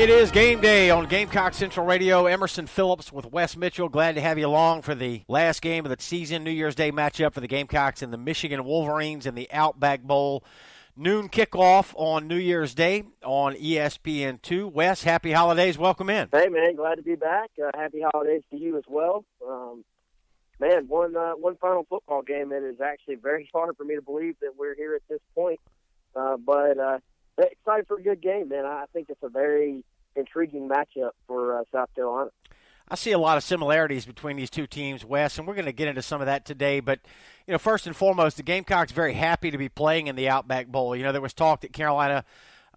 It is game day on Gamecock Central Radio. Emerson Phillips with Wes Mitchell. Glad to have you along for the last game of the season, New Year's Day matchup for the Gamecocks and the Michigan Wolverines in the Outback Bowl. Noon kickoff on New Year's Day on ESPN2. Wes, happy holidays. Welcome in. Hey, man. Glad to be back. Happy holidays to you as well. Man, one final football game. It is actually very hard for me to believe that we're here at this point. But excited for a good game, man. I think it's a very intriguing matchup for South Carolina. I see a lot of similarities between these two teams, Wes, and we're going to get into some of that today. But, first and foremost, the Gamecocks very happy to be playing in the Outback Bowl. There was talk that Carolina,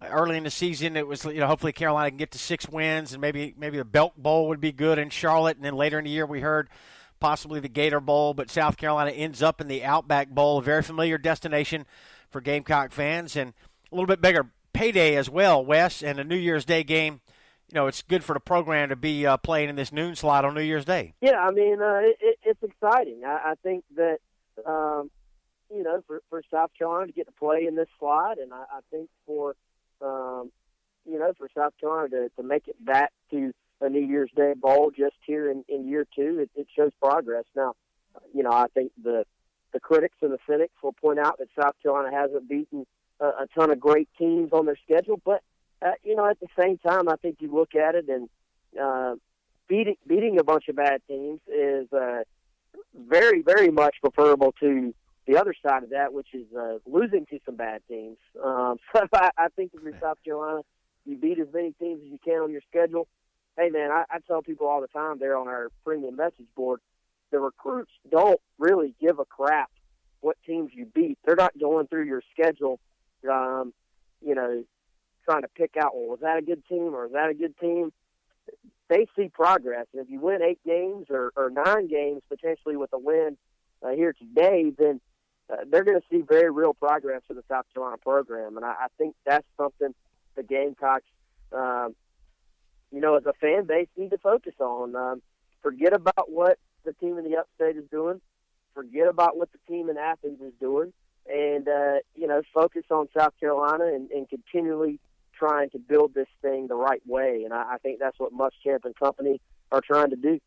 early in the season, it was, hopefully Carolina can get to 6 wins, and maybe the Belk Bowl would be good in Charlotte. And then later in the year we heard possibly the Gator Bowl, but South Carolina ends up in the Outback Bowl, a very familiar destination for Gamecock fans, and a little bit bigger payday as well, Wes, and a New Year's Day game. It's good for the program to be playing in this noon slot on New Year's Day. Yeah, I mean, it's exciting. I think that, for South Carolina to get to play in this slot, and I think for South Carolina to make it back to a New Year's Day bowl just here in year 2, it shows progress. Now, I think the critics and the cynics will point out that South Carolina hasn't beaten a ton of great teams on their schedule, but at the same time, I think you look at it and beating a bunch of bad teams is very, very much preferable to the other side of that, which is losing to some bad teams. So I think if you're South Carolina, you beat as many teams as you can on your schedule. Hey, man, I tell people all the time there on our premium message board, the recruits don't really give a crap what teams you beat. They're not going through your schedule, trying to pick out, well, was that a good team or is that a good team? They see progress. And if you win 8 games or 9 games, potentially with a win here today, then they're going to see very real progress for the South Carolina program. And I think that's something the Gamecocks, as a fan base, need to focus on. Forget about what the team in the upstate is doing. Forget about what the team in Athens is doing. And, focus on South Carolina and continually trying to build this thing the right way. And I think that's what Muschamp and company are trying to do.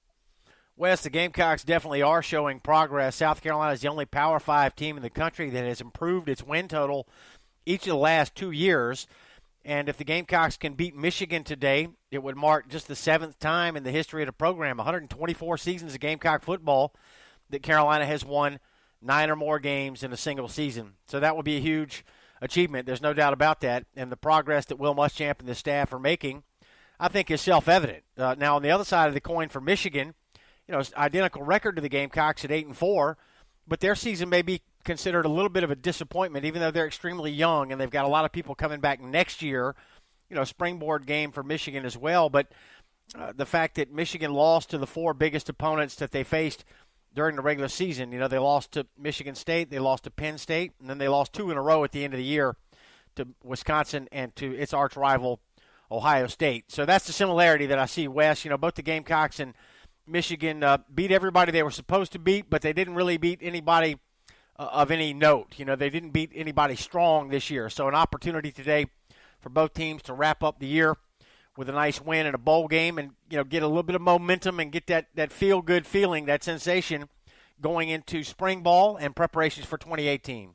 Wes, the Gamecocks definitely are showing progress. South Carolina is the only Power 5 team in the country that has improved its win total each of the last 2 years. And if the Gamecocks can beat Michigan today, it would mark just the 7th time in the history of the program, 124 seasons of Gamecock football, that Carolina has won 9 or more games in a single season. So that would be a huge achievement. There's no doubt about that. And the progress that Will Muschamp and the staff are making, I think, is self-evident. Now, on the other side of the coin for Michigan, it's identical record to the Gamecocks at 8-4, but their season may be considered a little bit of a disappointment, even though they're extremely young and they've got a lot of people coming back next year. Springboard game for Michigan as well. But the fact that Michigan lost to the 4 biggest opponents that they faced during the regular season, they lost to Michigan State, they lost to Penn State, and then they lost 2 in a row at the end of the year to Wisconsin and to its arch rival, Ohio State. So that's the similarity that I see, Wes. Both the Gamecocks and Michigan beat everybody they were supposed to beat, but they didn't really beat anybody of any note. They didn't beat anybody strong this year. So an opportunity today for both teams to wrap up the year with a nice win in a bowl game and, get a little bit of momentum and get that feel-good feeling, that sensation going into spring ball and preparations for 2018.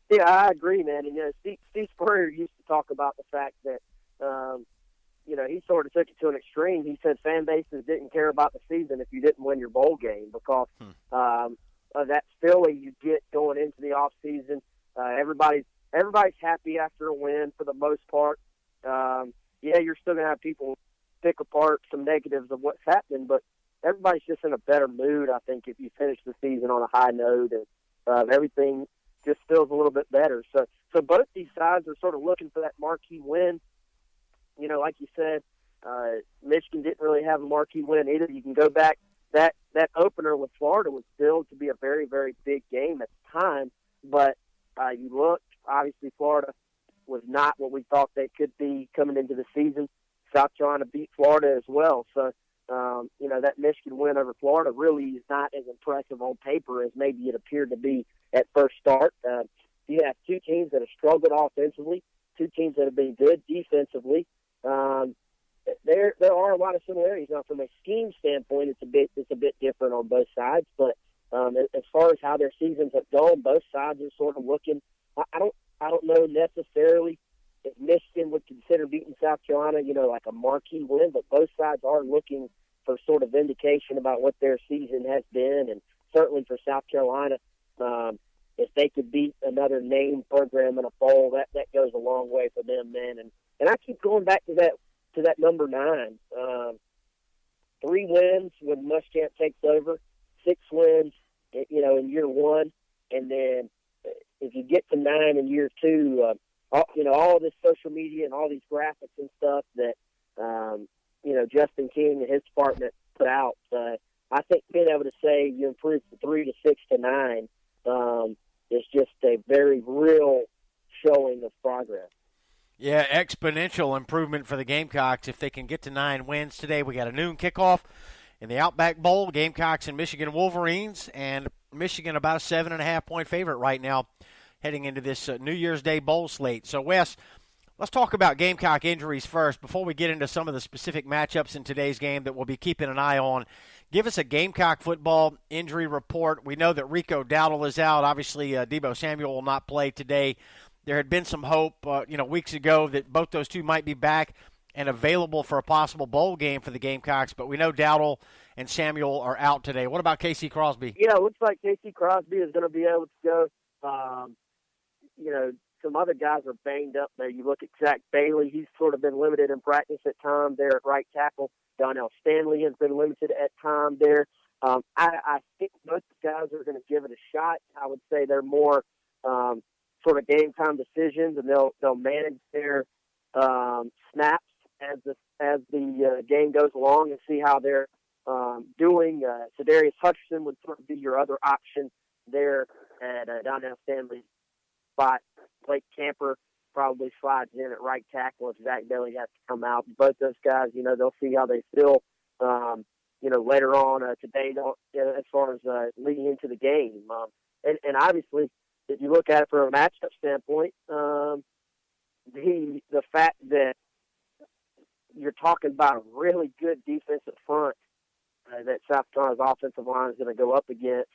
Yeah, I agree, man. And, Steve Spurrier used to talk about the fact that, he sort of took it to an extreme. He said fan bases didn't care about the season if you didn't win your bowl game because of that feeling you get going into the off season. Everybody's happy after a win for the most part. You're still going to have people pick apart some negatives of what's happening, but everybody's just in a better mood, I think, if you finish the season on a high note and everything just feels a little bit better. So both these sides are sort of looking for that marquee win. Like you said, Michigan didn't really have a marquee win either. You can go back. That opener with Florida was billed to be a very, very big game at the time, but you look, obviously Florida was not what we thought they could be coming into the season. South Carolina beat Florida as well. So, that Michigan win over Florida really is not as impressive on paper as maybe it appeared to be at first start. You have 2 teams that have struggled offensively, 2 teams that have been good defensively, there are a lot of similarities. Now, from a scheme standpoint, it's a bit different on both sides. But as far as how their seasons have gone, both sides are sort of looking. I don't know necessarily if Michigan would consider beating South Carolina, like a marquee win, but both sides are looking for sort of indication about what their season has been, and certainly for South Carolina, if they could beat another named program in a bowl, that goes a long way for them, man. And I keep going back to that number 9. 3 wins when Muschamp takes over, 6 wins, in year 1, and then if you get to 9 in year 2, all this social media and all these graphics and stuff that Justin King and his department put out. I think being able to say you improved from 3 to 6 to 9 is just a very real showing of progress. Yeah, exponential improvement for the Gamecocks if they can get to 9 wins today. We got a noon kickoff in the Outback Bowl, Gamecocks and Michigan Wolverines, and Michigan about a 7.5-point favorite right now heading into this New Year's Day bowl slate. So, Wes, let's talk about Gamecock injuries first before we get into some of the specific matchups in today's game that we'll be keeping an eye on. Give us a Gamecock football injury report. We know that Rico Dowdle is out. Obviously, Debo Samuel will not play today. There had been some hope, weeks ago that both those two might be back and available for a possible bowl game for the Gamecocks, but we know Dowdle and Samuel are out today. What about Casey Crosby? Yeah, it looks like Casey Crosby is going to be able to go. Some other guys are banged up there. You look at Zach Bailey. He's sort of been limited in practice at times there at right tackle. Donnell Stanley has been limited at times there. I think most guys are going to give it a shot. I would say they're more sort of game time decisions, and they'll manage their snaps as the game goes along and see how they're doing. Sedarius Hutchinson would sort of be your other option there at Donnell Stanley's spot. Blake Camper probably slides in at right tackle if Zach Bailey has to come out. Both those guys, they'll see how they feel, later on today as far as leading into the game. And obviously, if you look at it from a matchup standpoint, the fact that you're talking about a really good defensive front that South Carolina's offensive line is going to go up against,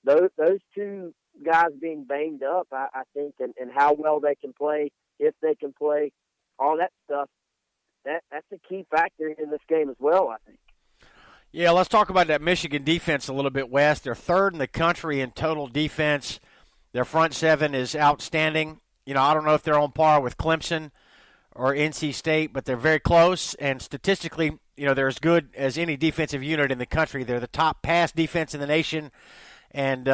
those two guys being banged up, I think, and how well they can play, if they can play, all that stuff, that's a key factor in this game as well, I think. Yeah, let's talk about that Michigan defense a little bit, Wes. They're 3rd in the country in total defense. Their front 7 is outstanding. I don't know if they're on par with Clemson or NC State, but they're very close. And statistically, they're as good as any defensive unit in the country. They're the top pass defense in the nation. And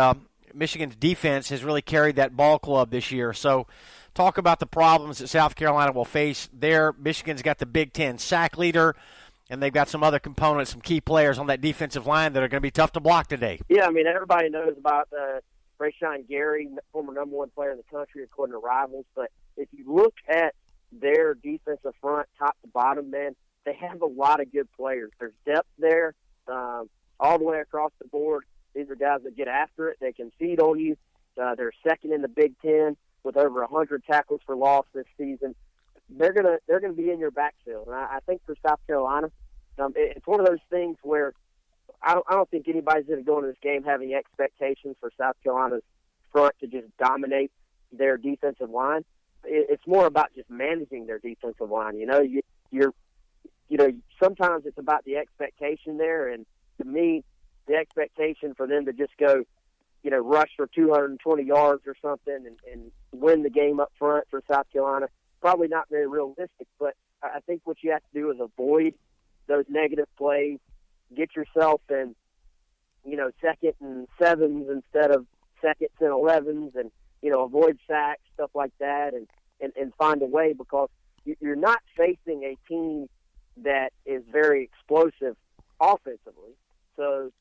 Michigan's defense has really carried that ball club this year. So talk about the problems that South Carolina will face there. Michigan's got the Big Ten sack leader, and they've got some other components, some key players on that defensive line that are going to be tough to block today. Yeah, everybody knows about Rashawn Gary, former number 1 player in the country according to Rivals. But if you look at their defensive front, top to bottom, man, they have a lot of good players. There's depth there all the way across the board. These are guys that get after it. They can feed on you. They're 2nd in the Big Ten with over 100 tackles for loss this season. They're gonna be in your backfield, and I think for South Carolina, it's one of those things where I don't think anybody's going to go into this game having expectations for South Carolina's front to just dominate their defensive line. It's more about just managing their defensive line. Sometimes it's about the expectation there, and to me, the expectation for them to just go, rush for 220 yards or something and win the game up front for South Carolina, probably not very realistic. But I think what you have to do is avoid those negative plays, get yourself in, 2nd and 7s instead of 2nd and 11s, and, avoid sacks, stuff like that, and find a way, because you're not facing a team that is very explosive offensively. So,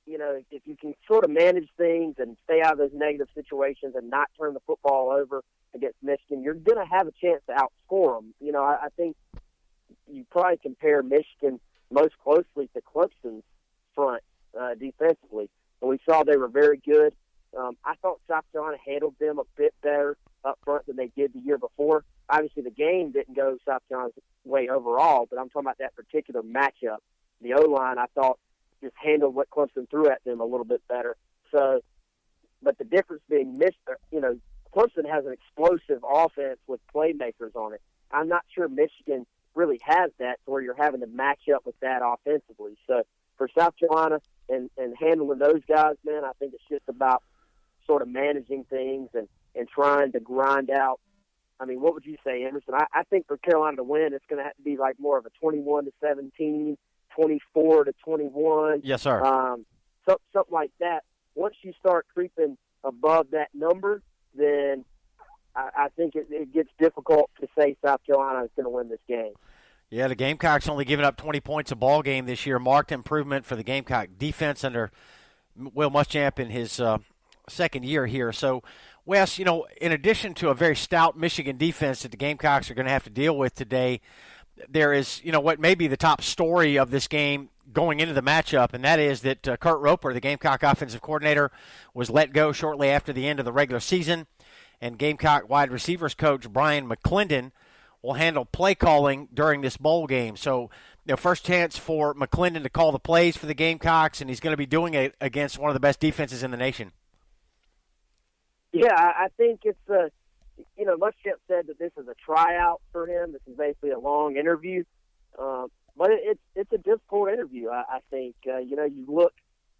if you can sort of manage things and stay out of those negative situations and not turn the football over against Michigan, you're going to have a chance to outscore them. I think you probably compare Michigan most closely to Clemson's front defensively. And we saw they were very good. I thought South Carolina handled them a bit better up front than they did the year before. Obviously, the game didn't go South Carolina's way overall, but I'm talking about that particular matchup. The O-line, I thought, just handled what Clemson threw at them a little bit better. So, but the difference being, Clemson has an explosive offense with playmakers on it. I'm not sure Michigan really has that, where you're having to match up with that offensively. So for South Carolina and handling those guys, man, I think it's just about sort of managing things and trying to grind out. I mean, what would you say, Emerson? I think for Carolina to win, it's going to have to be like more of a 21-17, 24-21. Yes, sir. Something like that. Once you start creeping above that number, then I think it gets difficult to say South Carolina is going to win this game. Yeah, the Gamecocks only given up 20 points a ball game this year. Marked improvement for the Gamecock defense under Will Muschamp in his second year here. So, Wes, in addition to a very stout Michigan defense that the Gamecocks are going to have to deal with today, there is, what may be the top story of this game going into the matchup, and that is that Kurt Roper, the Gamecock offensive coordinator, was let go shortly after the end of the regular season, and Gamecock wide receivers coach Brian McClendon will handle play calling during this bowl game. So, first chance for McClendon to call the plays for the Gamecocks, and he's going to be doing it against one of the best defenses in the nation. Yeah, I think it's Muschamp said that this is a tryout for him. This is basically a long interview, but it's a difficult interview. I think you look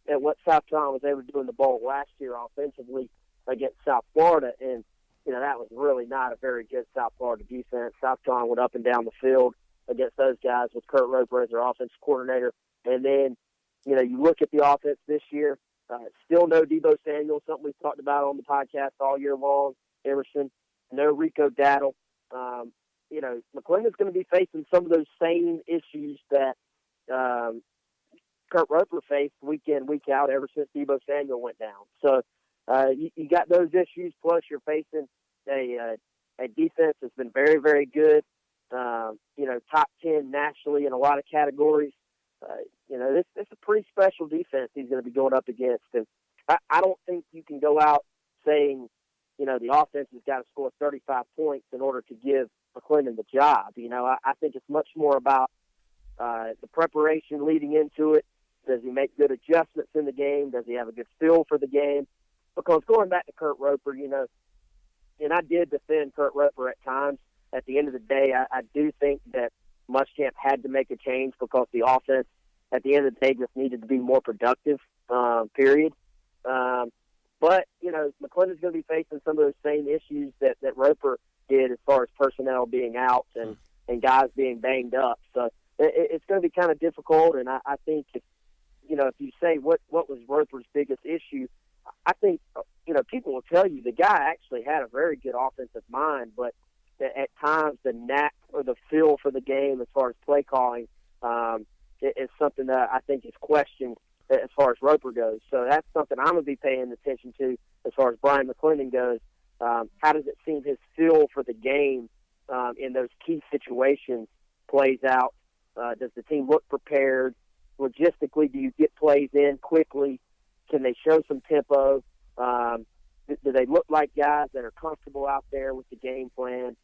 at what South Carolina was able to do in the bowl last year offensively against South Florida, and that was really not a very good South Florida defense. South Carolina went up and down the field against those guys with Kurt Roper as their offensive coordinator, and then you look at the offense this year. Still no Deebo Samuel, something we've talked about on the podcast all year long. Emerson, no Rico Daddle. McClendon's going to be facing some of those same issues that Kurt Roper faced week in, week out ever since Deebo Samuel went down. So you got those issues, plus you're facing a defense that's been very, very good, top 10 nationally in a lot of categories. This is a pretty special defense he's going to be going up against. And I don't think you can go out saying, the offense has got to score 35 points in order to give McClendon the job. I think it's much more about the preparation leading into it. Does he make good adjustments in the game? Does he have a good feel for the game? Because going back to Kurt Roper, and I did defend Kurt Roper at times. At the end of the day, I do think that Muschamp had to make a change because the offense, at the end of the day, just needed to be more productive, period. But, McClendon's going to be facing some of those same issues that Roper did as far as personnel being out and guys being banged up. So it's going to be kind of difficult, and I think if you say what was Roper's biggest issue, I think, people will tell you the guy actually had a very good offensive mind, but at times the knack or the feel for the game as far as play calling is something that I think is questioned as far as Roper goes. So that's something I'm going to be paying attention to as far as Brian McClendon goes. How does it seem his feel for the game in those key situations plays out? Does the team look prepared? Logistically, do you get plays in quickly? Can they show some tempo? Do they look like guys that are comfortable out there with the game plan?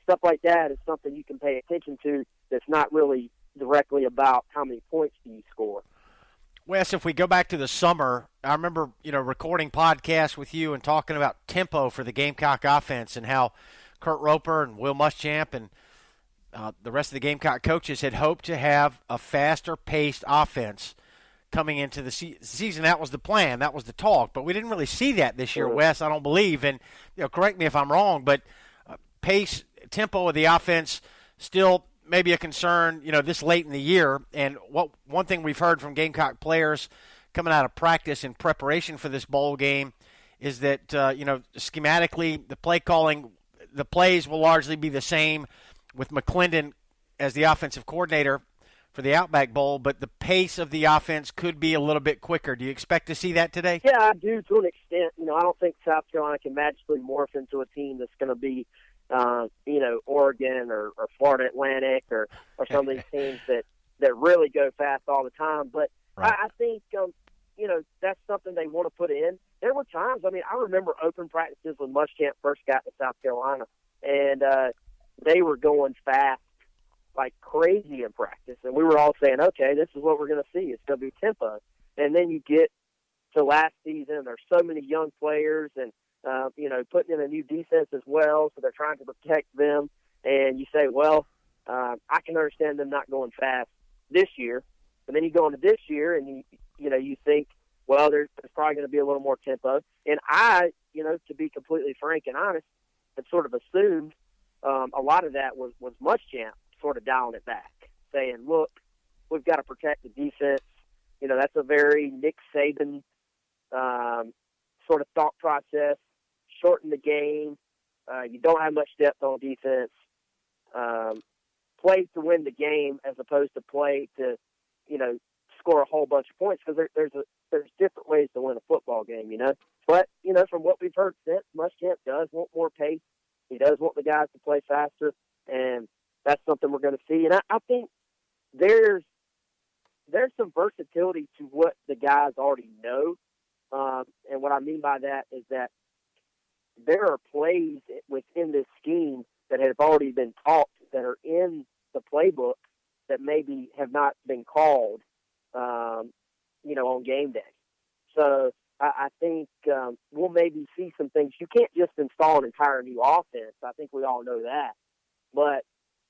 Stuff like that is something you can pay attention to that's not really directly about how many points do you score. Wes, if we go back to the summer, I remember, recording podcasts with you and talking about tempo for the Gamecock offense and how Kurt Roper and Will Muschamp and the rest of the Gamecock coaches had hoped to have a faster-paced offense coming into the season. That was the plan. That was the talk. But we didn't really see that this year, Wes, I don't believe. And, correct me if I'm wrong, but pace, tempo of the offense still maybe a concern, this late in the year. And one thing we've heard from Gamecock players coming out of practice in preparation for this bowl game is that, schematically, the play calling, the plays will largely be the same with McClendon as the offensive coordinator for the Outback Bowl, but the pace of the offense could be a little bit quicker. Do you expect to see that today? Yeah, I do to an extent. I don't think South Carolina can magically morph into a team that's going to be Oregon or Florida Atlantic or some of these teams that really go fast all the time. But right. I think that's something they want to put in. There were times, I remember open practices when Muschamp first got to South Carolina, and they were going fast like crazy in practice. And we were all saying, okay, this is what we're going to see. It's going to be tempo. And then you get to last season, there's so many young players and, putting in a new defense as well, so they're trying to protect them. And you say, well, I can understand them not going fast this year. And then you go into this year and you think, well, there's probably going to be a little more tempo. And I, to be completely frank and honest, had sort of assumed a lot of that was Muschamp sort of dialing it back, saying, look, we've got to protect the defense. That's a very Nick Saban sort of thought process. Shorten the game. You don't have much depth on defense. Play to win the game as opposed to play to, score a whole bunch of points, because there's different ways to win a football game, But, from what we've heard since, Muschamp does want more pace. He does want the guys to play faster, and that's something we're going to see. And I think there's some versatility to what the guys already know. And what I mean by that is that there are plays within this scheme that have already been taught that are in the playbook that maybe have not been called, on game day. So I think we'll maybe see some things. You can't just install an entire new offense. I think we all know that. But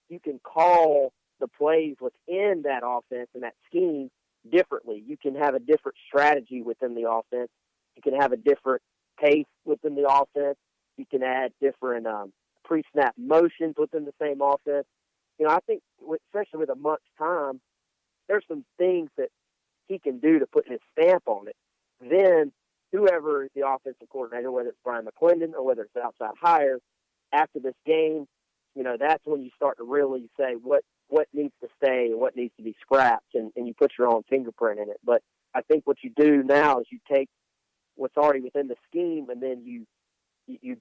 you can call the plays within that offense and that scheme differently. You can have a different strategy within the offense. You can have a different pace within the offense. You can add different pre-snap motions within the same offense. I think, especially with a month's time, there's some things that he can do to put his stamp on it. Then whoever is the offensive coordinator, whether it's Brian McClendon or whether it's outside hire, after this game, that's when you start to really say what needs to stay and what needs to be scrapped, and you put your own fingerprint in it. But I think what you do now is you take what's already within the scheme, and then you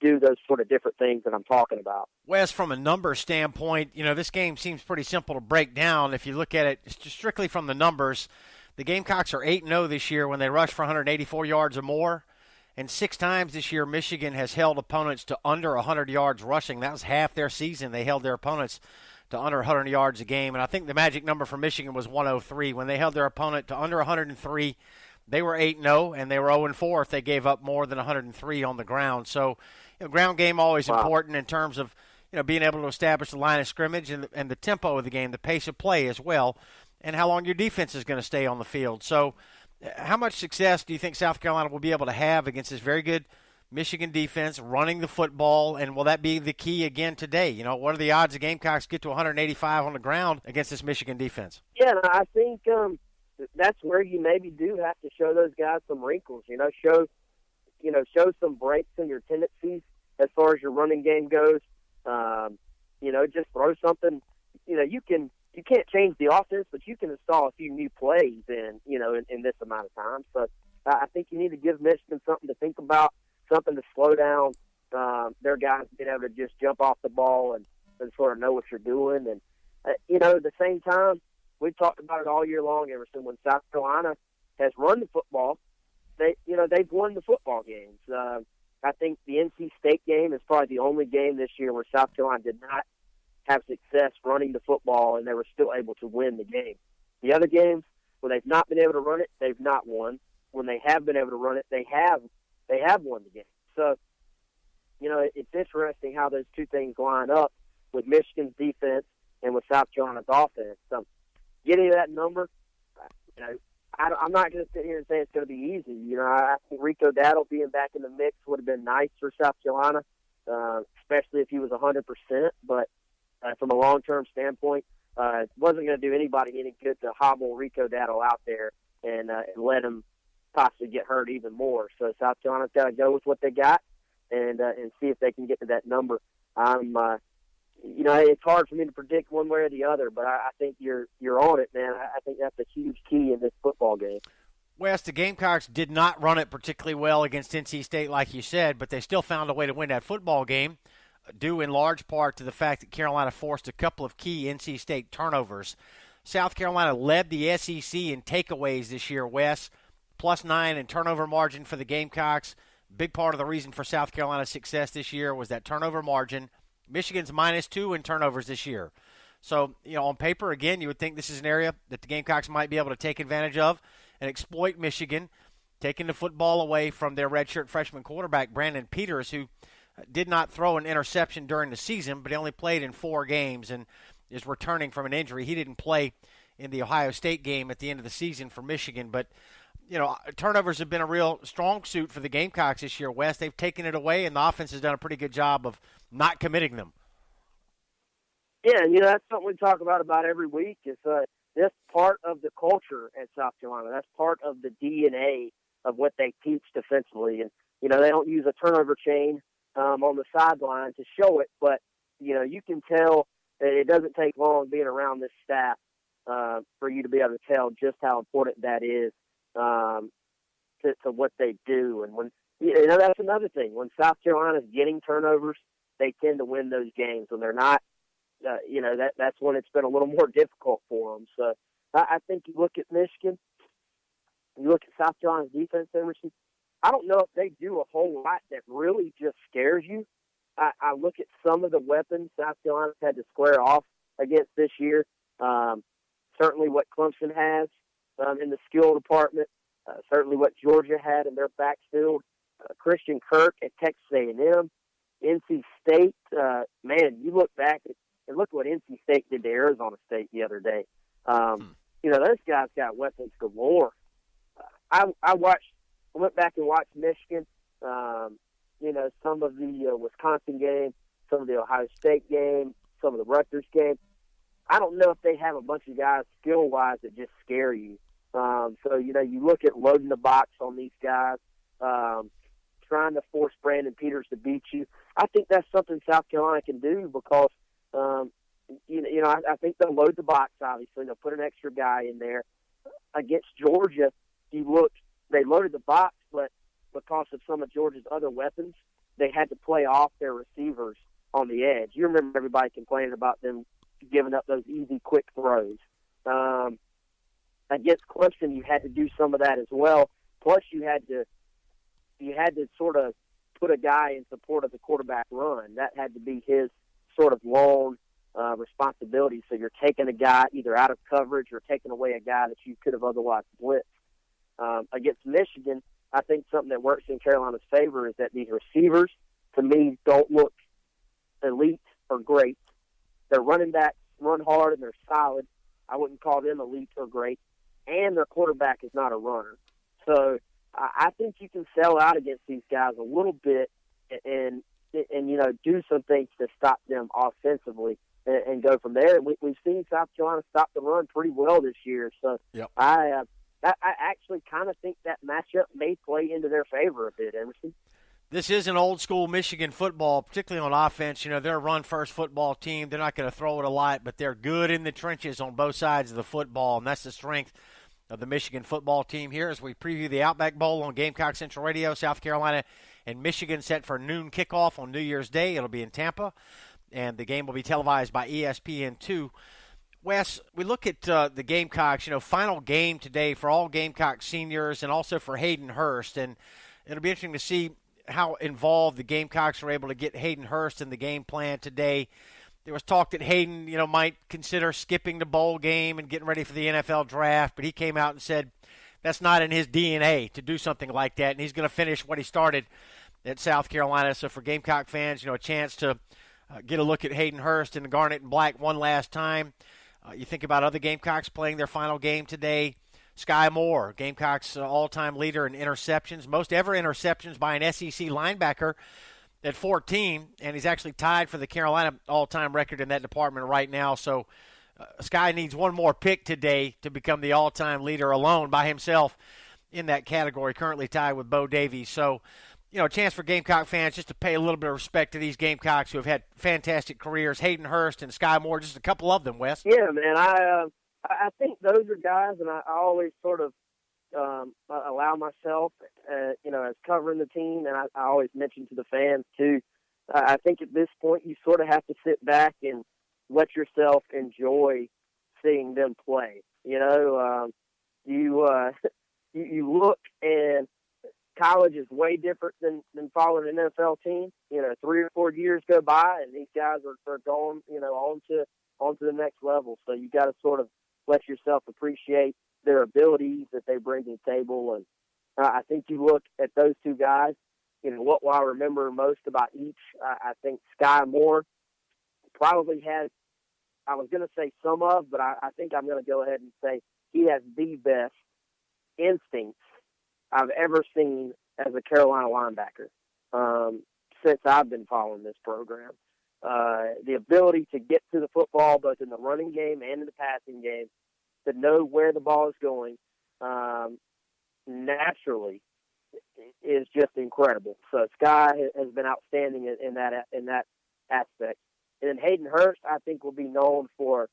do those sort of different things that I'm talking about. Wes, from a number standpoint, this game seems pretty simple to break down. If you look at it just strictly from the numbers, the Gamecocks are 8-0 this year when they rush for 184 yards or more. And 6 times this year, Michigan has held opponents to under 100 yards rushing. That was half their season. They held their opponents to under 100 yards a game. And I think the magic number for Michigan was 103. When they held their opponent to under 103, they were 8-0, and they were 0-4 if they gave up more than 103 on the ground. So, ground game always important in terms of, being able to establish the line of scrimmage and the tempo of the game, the pace of play as well, and how long your defense is going to stay on the field. So how much success do you think South Carolina will be able to have against this very good Michigan defense running the football, and will that be the key again today? What are the odds the Gamecocks get to 185 on the ground against this Michigan defense? Yeah, I think that's where you maybe do have to show those guys some wrinkles, show some breaks in your tendencies as far as your running game goes. Just throw something, you can't change the offense, but you can install a few new plays in this amount of time. So I think you need to give Michigan something to think about, something to slow down their guys being able to just jump off the ball and sort of know what you're doing. And, at the same time, we've talked about it all year long, Emerson, when South Carolina has run the football, they've won the football games. I think the NC State game is probably the only game this year where South Carolina did not have success running the football, and they were still able to win the game. The other games, when they've not been able to run it, they've not won. When they have been able to run it, they have won the game. So, it's interesting how those two things line up with Michigan's defense and with South Carolina's offense. So, getting to that number, I'm not going to sit here and say it's going to be easy. I think Rico Dowdle being back in the mix would have been nice for South Carolina, especially if he was 100%. But from a long-term standpoint, it wasn't going to do anybody any good to hobble Rico Dowdle out there and let him possibly get hurt even more. So South Carolina's got to go with what they got and see if they can get to that number. It's hard for me to predict one way or the other, but I think you're on it, man. I think that's a huge key in this football game. Wes, the Gamecocks did not run it particularly well against NC State, like you said, but they still found a way to win that football game, due in large part to the fact that Carolina forced a couple of key NC State turnovers. South Carolina led the SEC in takeaways this year, Wes, +9 in turnover margin for the Gamecocks. Big part of the reason for South Carolina's success this year was that turnover margin. Michigan's -2 in turnovers this year. So, on paper, again, you would think this is an area that the Gamecocks might be able to take advantage of and exploit Michigan, taking the football away from their redshirt freshman quarterback, Brandon Peters, who did not throw an interception during the season, but he only played in 4 games and is returning from an injury. He didn't play in the Ohio State game at the end of the season for Michigan. But, turnovers have been a real strong suit for the Gamecocks this year, Wes. They've taken it away, and the offense has done a pretty good job of not committing them. Yeah, and that's something we talk about every week. Is that's part of the culture at South Carolina. That's part of the DNA of what they teach defensively. And they don't use a turnover chain on the sideline to show it, but you can tell that it doesn't take long being around this staff for you to be able to tell just how important that is to what they do. And when that's another thing. When South Carolina's getting turnovers, they tend to win those games. When they're not, that's when it's been a little more difficult for them. So I think you look at Michigan, you look at South Carolina's defense, Emerson, I don't know if they do a whole lot that really just scares you. I look at some of the weapons South Carolina's had to square off against this year. Certainly what Clemson has in the skill department. Certainly what Georgia had in their backfield. Christian Kirk at Texas A&M. NC State, you look back and look what NC State did to Arizona State the other day. Those guys got weapons galore. I went back and watched Michigan, some of the Wisconsin game, some of the Ohio State game, some of the Rutgers game. I don't know if they have a bunch of guys skill-wise that just scare you. You look at loading the box on these guys, trying to force Brandon Peters to beat you. I think that's something South Carolina can do because, I think they'll load the box, obviously. They'll put an extra guy in there. Against Georgia, they loaded the box, but because of some of Georgia's other weapons, they had to play off their receivers on the edge. You remember everybody complaining about them giving up those easy, quick throws. Against Clemson, you had to do some of that as well. Plus, you had to sort of put a guy in support of the quarterback run. That had to be his sort of lone responsibility. So you're taking a guy either out of coverage or taking away a guy that you could have otherwise blitzed. Against Michigan, I think something that works in Carolina's favor is that these receivers, to me, don't look elite or great. Their running backs run hard and they're solid. I wouldn't call them elite or great. And their quarterback is not a runner. So I think you can sell out against these guys a little bit and do some things to stop them offensively and go from there. And we've seen South Carolina stop the run pretty well this year. So yep. I actually kind of think that matchup may play into their favor a bit, Emerson. This is an old-school Michigan football, particularly on offense. They're a run-first football team. They're not going to throw it a lot, but they're good in the trenches on both sides of the football, and that's the strength of the Michigan football team here as we preview the Outback Bowl on Gamecock Central Radio. South Carolina and Michigan set for noon kickoff on New Year's Day. It'll be in Tampa, and the game will be televised by ESPN2. Wes, we look at the Gamecocks, final game today for all Gamecock seniors and also for Hayden Hurst, and it'll be interesting to see how involved the Gamecocks were able to get Hayden Hurst in the game plan today. There was talk that Hayden, might consider skipping the bowl game and getting ready for the NFL draft, but he came out and said that's not in his DNA to do something like that, and he's going to finish what he started at South Carolina. So for Gamecock fans, a chance to get a look at Hayden Hurst in the garnet and black one last time. You think about other Gamecocks playing their final game today. Sky Moore, Gamecocks all-time leader in interceptions, most ever interceptions by an SEC linebacker at 14, and he's actually tied for the Carolina all-time record in that department right now. So Sky needs one more pick today to become the all-time leader alone by himself in that category, currently tied with Bo Davies. So, a chance for Gamecock fans just to pay a little bit of respect to these Gamecocks who have had fantastic careers. Hayden Hurst and Sky Moore, just a couple of them, Wes. Yeah, man, I think those are guys, and I always sort of allow myself, as covering the team, and I always mention to the fans, too, I think at this point you sort of have to sit back and let yourself enjoy seeing them play. you look, and college is way different than following an NFL team. 3 or 4 years go by, and these guys are going, on to the next level. So you got to sort of let yourself appreciate their abilities that they bring to the table. And I think you look at those two guys, what will I remember most about each? I think Sky Moore probably has, I was going to say some of, but I think I'm going to go ahead and say he has the best instincts I've ever seen as a Carolina linebacker since I've been following this program. The ability to get to the football, both in the running game and in the passing game, to know where the ball is going naturally is just incredible. So Sky has been outstanding in that aspect. And then Hayden Hurst, I think, will be known for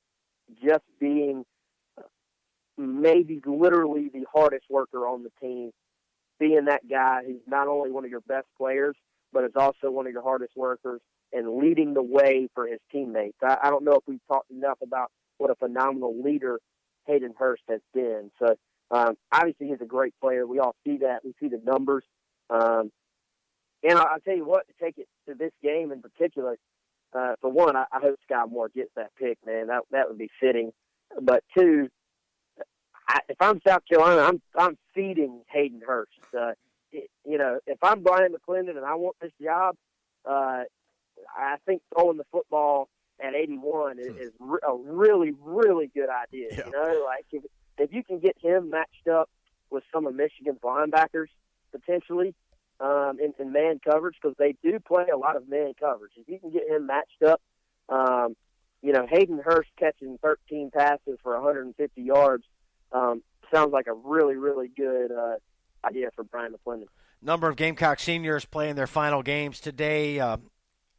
just being maybe literally the hardest worker on the team, being that guy who's not only one of your best players, but is also one of your hardest workers and leading the way for his teammates. I don't know if we've talked enough about what a phenomenal leader Hayden Hurst has been. So obviously he's a great player. We all see that. We see the numbers. And I'll tell you what, to take it to this game in particular, for one, I hope Sky Moore gets that pick, man. That would be fitting. But two, if I'm South Carolina, I'm feeding Hayden Hurst. If I'm Brian McClendon and I want this job, I think throwing the football at 81 is a really, really good idea. Yeah. Like if you can get him matched up with some of Michigan's linebackers potentially in man coverage, because they do play a lot of man coverage. If you can get him matched up, Hayden Hurst catching 13 passes for 150 yards sounds like a really, really good idea for Brian McClendon. Number of Gamecock seniors playing their final games today.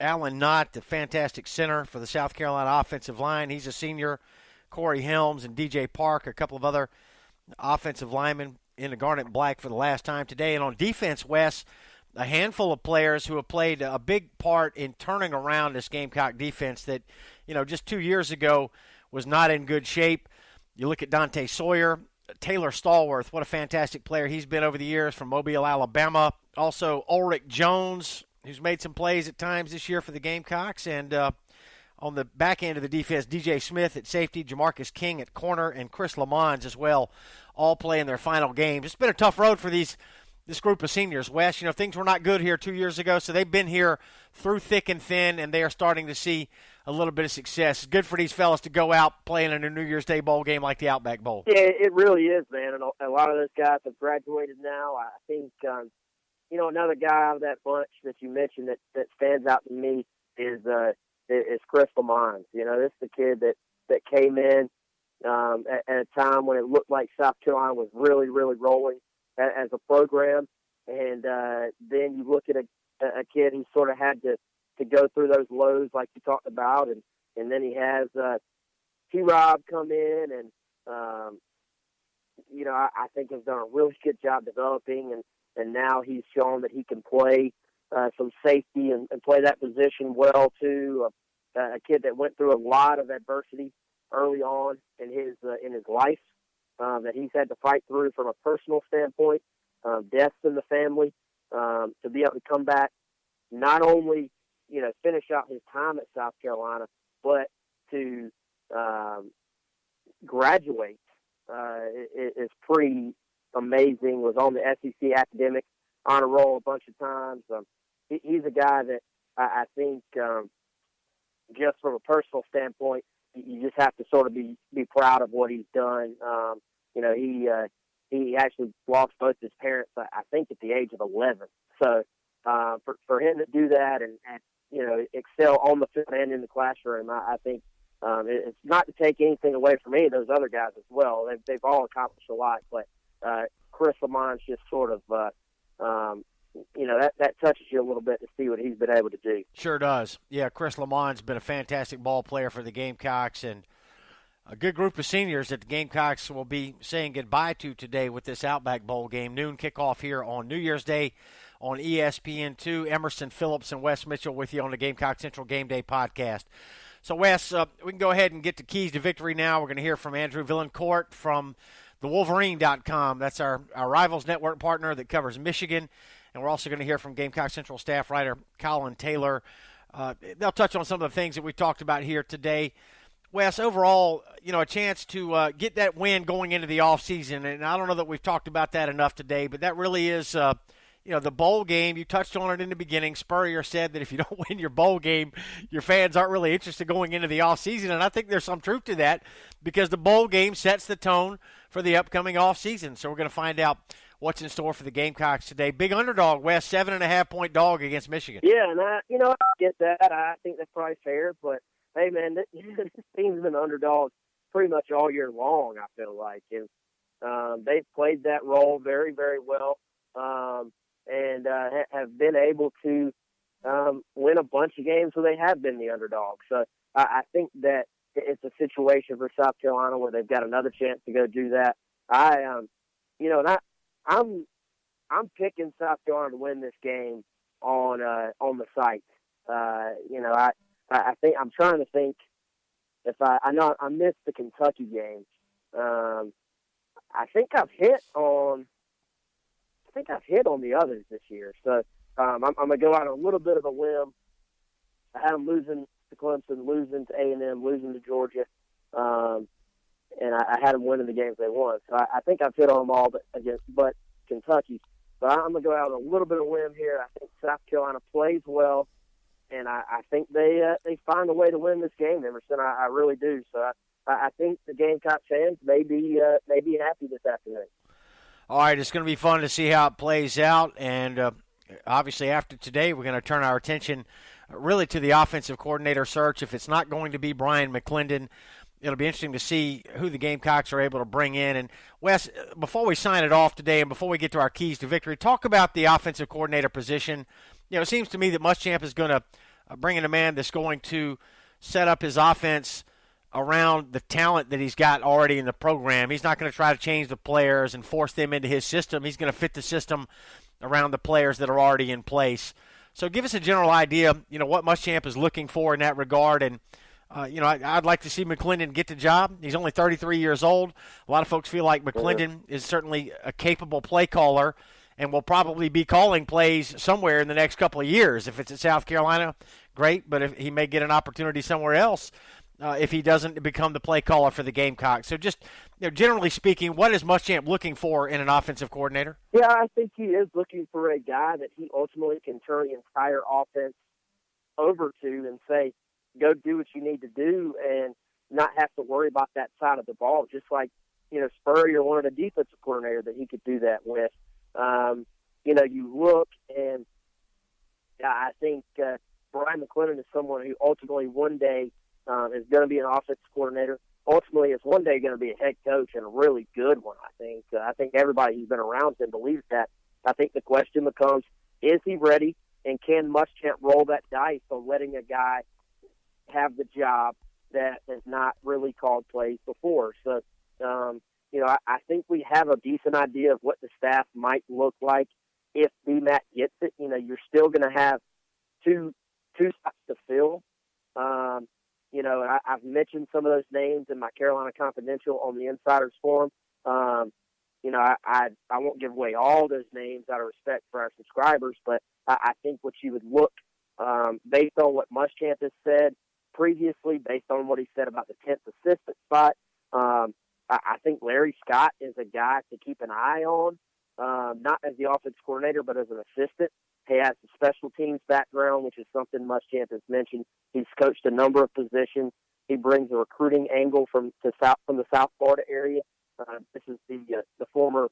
Alan Knott, the fantastic center for the South Carolina offensive line. He's a senior. Corey Helms and DJ Park, a couple of other offensive linemen in the garnet and black for the last time today. And on defense, Wes, a handful of players who have played a big part in turning around this Gamecock defense that, just 2 years ago was not in good shape. You look at Dante Sawyer, Taylor Stallworth, what a fantastic player he's been over the years from Mobile, Alabama. Also, Ulrich Jones, who's made some plays at times this year for the Gamecocks. And on the back end of the defense, DJ Smith at safety, Jamarcus King at corner, and Chris Lamons as well, all playing their final games. It's been a tough road for this group of seniors, Wes. Things were not good here 2 years ago, so they've been here through thick and thin, and they are starting to see a little bit of success. It's good for these fellas to go out playing in a New Year's Day bowl game like the Outback Bowl. Yeah, it really is, man. And a lot of those guys have graduated now. I think, another guy out of that bunch that you mentioned that stands out to me is Chris Lamons. This is the kid that came in at a time when it looked like South Carolina was really, really rolling as a program. And then you look at a kid who sort of had to go through those lows like you talked about. And then he has T-Rob come in and, I think has done a really good job developing. And now he's shown that he can play some safety and play that position well, too. A kid that went through a lot of adversity early on in his life that he's had to fight through from a personal standpoint, deaths in the family, to be able to come back, not only, finish out his time at South Carolina, but to graduate is pretty amazing. Was on the SEC academic honor roll a bunch of times. He's a guy that I think just from a personal standpoint, you just have to sort of be proud of what he's done. He actually lost both his parents, I think, at the age of 11. So for him to do that and excel on the field and in the classroom, I think it's not to take anything away from any of those other guys as well. They've all accomplished a lot, but Chris Lamont just sort of that touches you a little bit to see what he's been able to do. Sure does. Yeah, Chris Lamont's been a fantastic ball player for the Gamecocks, and a good group of seniors that the Gamecocks will be saying goodbye to today with this Outback Bowl game. Noon kickoff here on New Year's Day on ESPN2. Emerson Phillips and Wes Mitchell with you on the Gamecock Central Game Day podcast. So, Wes, we can go ahead and get the keys to victory now. We're going to hear from Andrew Vailliencourt from thewolverine.com. That's our Rivals Network partner that covers Michigan. And we're also going to hear from Gamecock Central staff writer Collyn Taylor. They'll touch on some of the things that we talked about here today. Wes, overall, a chance to get that win going into the offseason. And I don't know that we've talked about that enough today, but that really is, the bowl game. You touched on it in the beginning. Spurrier said that if you don't win your bowl game, your fans aren't really interested going into the offseason. And I think there's some truth to that because the bowl game sets the tone for the upcoming offseason. So we're going to find out what's in store for the Gamecocks today. Big underdog, Wes, 7.5-point dog against Michigan. Yeah, and I get that. I think that's probably fair. But, hey, man, this team's been underdogs pretty much all year long, I feel like. And they've played that role very, very well and have been able to win a bunch of games where they have been the underdog. So I think that it's a situation for South Carolina where they've got another chance to go do that. I'm picking South Carolina to win this game on the site. I think I'm trying to think if I know I missed the Kentucky game. I think I've hit on the others this year. So I'm gonna go out on a little bit of a limb. I had them losing to Clemson, losing to A&M, losing to Georgia. And I had them winning the games they won. So I think I've hit on them all but Kentucky. But I'm going to go out on a little bit of a whim here. I think South Carolina plays well, and I think they find a way to win this game, Emerson. I really do. So I think the Gamecock fans may be happy this afternoon. All right, it's going to be fun to see how it plays out. And obviously after today, we're going to turn our attention really to the offensive coordinator search. If it's not going to be Brian McClendon, it'll be interesting to see who the Gamecocks are able to bring in. And, Wes, before we sign it off today and before we get to our keys to victory, talk about the offensive coordinator position. It seems to me that Muschamp is going to bring in a man that's going to set up his offense around the talent that he's got already in the program. He's not going to try to change the players and force them into his system. He's going to fit the system around the players that are already in place. So give us a general idea, what Muschamp is looking for in that regard. And, I'd like to see McClendon get the job. He's only 33 years old. A lot of folks feel like McClendon is certainly a capable play caller and will probably be calling plays somewhere in the next couple of years. If it's at South Carolina, great, but if he may get an opportunity somewhere else if he doesn't become the play caller for the Gamecocks. So just generally speaking, what is Muschamp looking for in an offensive coordinator? Yeah, I think he is looking for a guy that he ultimately can turn the entire offense over to and say, go do what you need to do and not have to worry about that side of the ball. Just like, Spurrier wanted a defensive coordinator that he could do that with. You look and I think Brian McClendon is someone who ultimately one day is going to be an offensive coordinator. Ultimately is one day going to be a head coach and a really good one, I think. I think everybody who's been around him believes that. I think the question becomes, is he ready and can Muschamp roll that dice on letting a guy have the job that has not really called plays before. So, I think we have a decent idea of what the staff might look like if BMAC gets it. You're still going to have two spots to fill. I've mentioned some of those names in my Carolina Confidential on the Insiders Forum. I won't give away all those names out of respect for our subscribers, but I think what you would look based on what Muschamp has said previously, based on what he said about the 10th assistant spot, I think Larry Scott is a guy to keep an eye on, not as the offense coordinator, but as an assistant. He has a special teams background, which is something Muschamp has mentioned. He's coached a number of positions. He brings a recruiting angle from the South Florida area. This is the former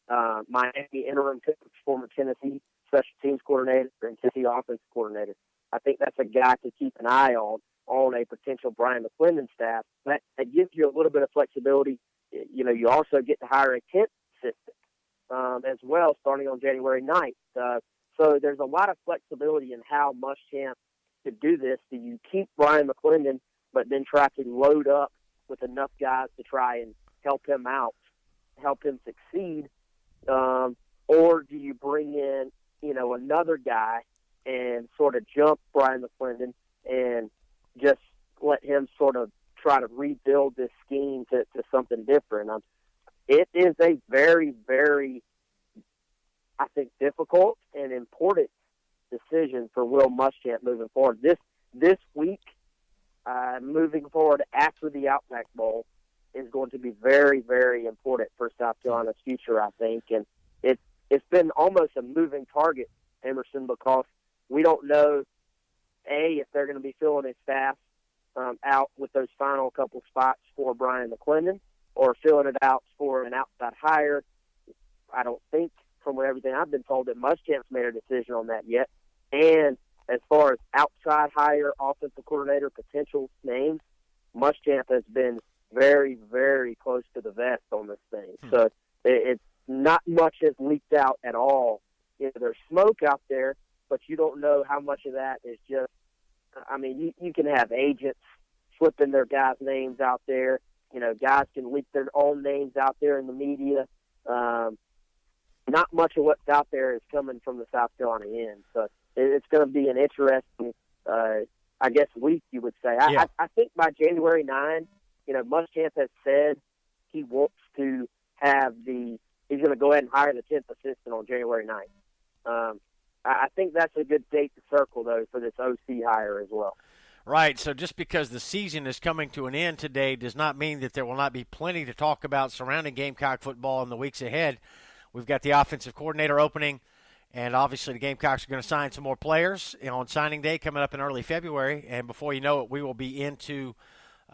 Miami interim coach, former Tennessee special teams coordinator, and Tennessee offense coordinator. I think that's a guy to keep an eye on a potential Brian McClendon staff. That gives you a little bit of flexibility. You also get to hire a 10th assistant as well, starting on January 9th. So there's a lot of flexibility in how Muschamp could do this. Do you keep Brian McClendon, but then try to load up with enough guys to try and help him out, help him succeed? Or do you bring in, another guy and sort of jump Brian McClendon and just let him sort of try to rebuild this scheme to something different? it is a very, very, I think, difficult and important decision for Will Muschamp moving forward. This week, moving forward after the Outback Bowl, is going to be very, very important for South Carolina's future, I think. And it's been almost a moving target, Emerson, because we don't know, A, if they're going to be filling his staff out with those final couple spots for Brian McClendon, or filling it out for an outside hire. I don't think, from everything I've been told, that Muschamp's made a decision on that yet. And as far as outside hire, offensive coordinator, potential names, Muschamp has been very, very close to the vest on this thing. So it's not much has leaked out at all. There's smoke out there, but you don't know how much of that is just, I mean, you can have agents flipping their guys' names out there. Guys can leak their own names out there in the media. Not much of what's out there is coming from the South Carolina end. So it's going to be an interesting, I guess, week, you would say. Yeah. I think by January 9, Muschamp has said he wants to have he's going to go ahead and hire the 10th assistant on January 9th. I think that's a good date to circle, though, for this OC hire as well. Right, so just because the season is coming to an end today does not mean that there will not be plenty to talk about surrounding Gamecock football in the weeks ahead. We've got the offensive coordinator opening, and obviously the Gamecocks are going to sign some more players on signing day coming up in early February, and before you know it, we will be into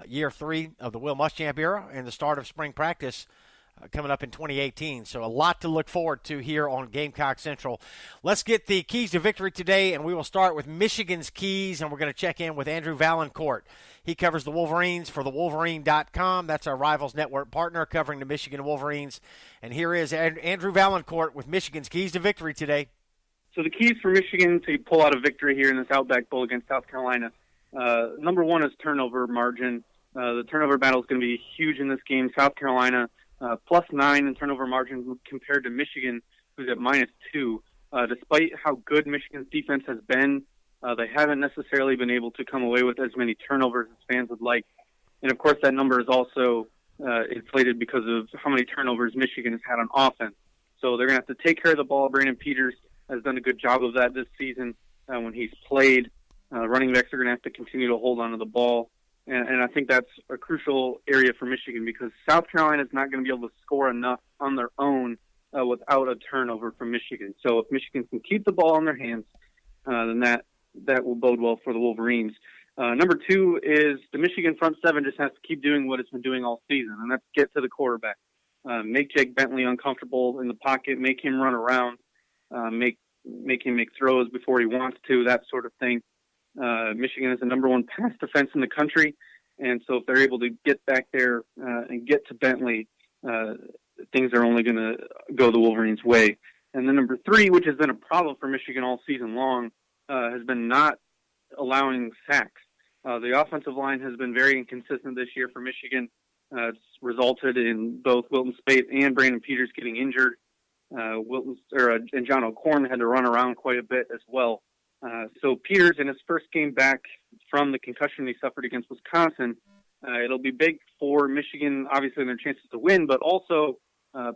year 3 of the Will Muschamp era and the start of spring practice coming up in 2018. So a lot to look forward to here on Gamecock Central. Let's get the keys to victory today, and we will start with Michigan's keys, and we're going to check in with Andrew Vailliencourt. He covers the Wolverines for thewolverine.com. That's our Rivals Network partner covering the Michigan Wolverines. And here is Andrew Vailliencourt with Michigan's keys to victory today. So the keys for Michigan to pull out a victory here in this Outback Bowl against South Carolina, number one is turnover margin. The turnover battle is going to be huge in this game. South Carolina +9 in turnover margin compared to Michigan, who's at -2. Despite how good Michigan's defense has been, they haven't necessarily been able to come away with as many turnovers as fans would like. And, of course, that number is also inflated because of how many turnovers Michigan has had on offense. So they're going to have to take care of the ball. Brandon Peters has done a good job of that this season when he's played. Running backs are going to have to continue to hold on to the ball. And I think that's a crucial area for Michigan because South Carolina is not going to be able to score enough on their own without a turnover from Michigan. So if Michigan can keep the ball in their hands, then that will bode well for the Wolverines. Number two is the Michigan front seven just has to keep doing what it's been doing all season, and that's get to the quarterback. Make Jake Bentley uncomfortable in the pocket, make him run around, make him make throws before he wants to, that sort of thing. Michigan is the number one pass defense in the country, and so if they're able to get back there and get to Bentley, things are only going to go the Wolverines' way. And then number three, which has been a problem for Michigan all season long, has been not allowing sacks. The offensive line has been very inconsistent this year for Michigan. It's resulted in both Wilton Spate and Brandon Peters getting injured. And John O'Corn had to run around quite a bit as well. So Peters, in his first game back from the concussion he suffered against Wisconsin, it'll be big for Michigan, obviously, in their chances to win, but also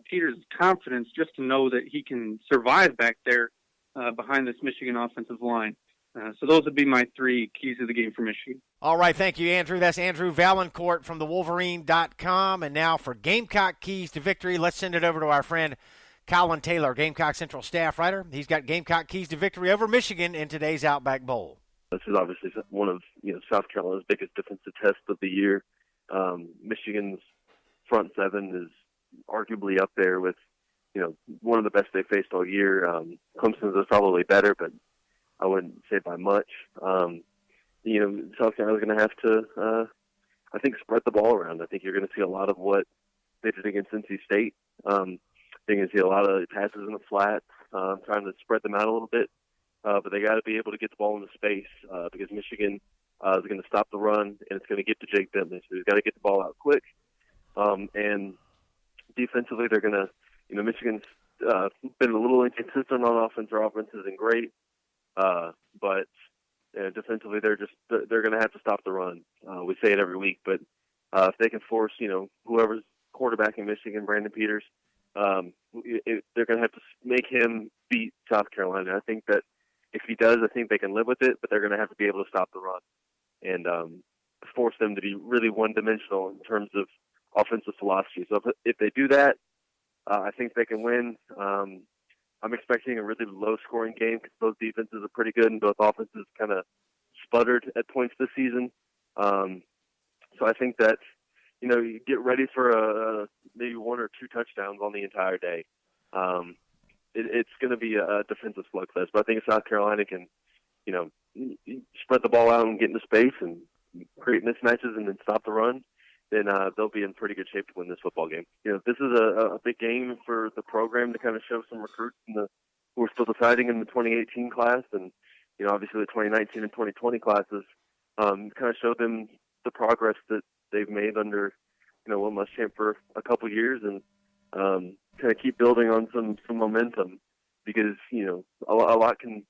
Peters' confidence just to know that he can survive back there behind this Michigan offensive line. So those would be my three keys to the game for Michigan. All right, thank you, Andrew. That's Andrew Vailliencourt from thewolverine.com. And now for Gamecock keys to victory, let's send it over to our friend Collyn Taylor, Gamecock Central staff writer. He's got Gamecock keys to victory over Michigan in today's Outback Bowl. This is obviously one of South Carolina's biggest defensive tests of the year. Michigan's front seven is arguably up there with one of the best they faced all year. Clemson's is probably better, but I wouldn't say by much. South Carolina's going to have to, I think, spread the ball around. I think you're going to see a lot of what they did against NC State. You're going to see a lot of passes in the flat, trying to spread them out a little bit. But they got to be able to get the ball into space because Michigan is going to stop the run, and it's going to get to Jake Bentley. So he's got to get the ball out quick. And defensively, they're going to, Michigan's been a little inconsistent on offense. Their offense isn't great. But defensively, they're going to have to stop the run. We say it every week, but if they can force, whoever's quarterback in Michigan, Brandon Peters. They're going to have to make him beat South Carolina. I think that if he does, I think they can live with it, but they're going to have to be able to stop the run and force them to be really one-dimensional in terms of offensive philosophy. So if they do that, I think they can win. I'm expecting a really low-scoring game because both defenses are pretty good and both offenses kind of sputtered at points this season. So I think that, you get ready for maybe 1 or 2 touchdowns on the entire day. It's going to be a defensive slugfest, but I think if South Carolina can, spread the ball out and get into space and create mismatches and then stop the run, then they'll be in pretty good shape to win this football game. This is a big game for the program to kind of show some recruits who are still deciding in the 2018 class, and obviously the 2019 and 2020 classes, kind of show them the progress that they've made under Will Muschamp for a couple years, and kind of keep building on some momentum, because a lot can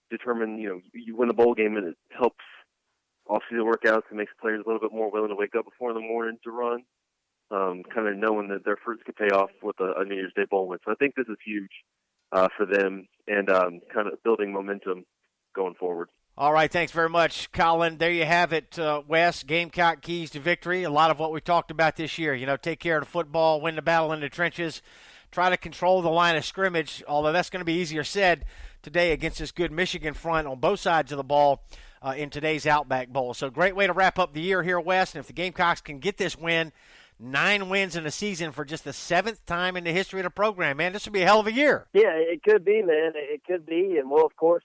determine you win a bowl game, and it helps off-season workouts and makes players a little bit more willing to wake up before in the morning to run, kind of knowing that their fruits could pay off with a New Year's Day bowl win. So I think this is huge for them, and kind of building momentum going forward. All right, thanks very much, Collyn. There you have it, Wes. Gamecock keys to victory. A lot of what we talked about this year. Take care of the football, win the battle in the trenches, try to control the line of scrimmage, although that's going to be easier said today against this good Michigan front on both sides of the ball in today's Outback Bowl. So great way to wrap up the year here, Wes. And if the Gamecocks can get this win, 9 wins in a season for just the 7th time in the history of the program, man, this would be a hell of a year. Yeah, it could be, man. It could be. And we'll, of course,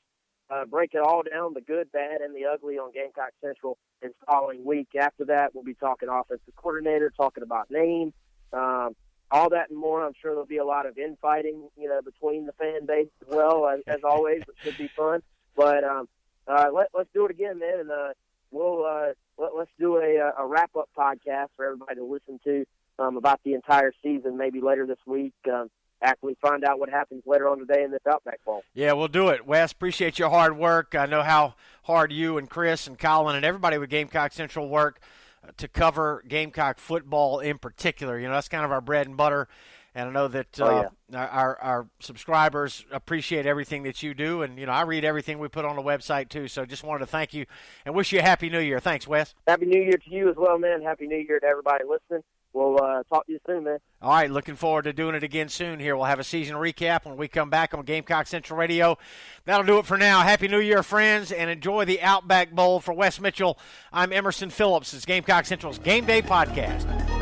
break it all down, the good, bad, and the ugly on Gamecock Central in the following week. After that, we'll be talking offensive coordinator, talking about names, all that and more. I'm sure there'll be a lot of infighting, between the fan base as well, as always. It should be fun. But let's do it again, man, and let's do a wrap-up podcast for everybody to listen to about the entire season, maybe later this week. After we find out what happens later on today in this Outback Bowl. Yeah, we'll do it. Wes, appreciate your hard work. I know how hard you and Chris and Collyn and everybody with Gamecock Central work to cover Gamecock football in particular. That's kind of our bread and butter. And I know that our subscribers appreciate everything that you do. And, I read everything we put on the website, too. So just wanted to thank you and wish you a Happy New Year. Thanks, Wes. Happy New Year to you as well, man. Happy New Year to everybody listening. We'll talk to you soon, man. All right, looking forward to doing it again soon here. We'll have a season recap when we come back on Gamecock Central Radio. That'll do it for now. Happy New Year, friends, and enjoy the Outback Bowl. For Wes Mitchell, I'm Emerson Phillips. It's Gamecock Central's Game Day Podcast.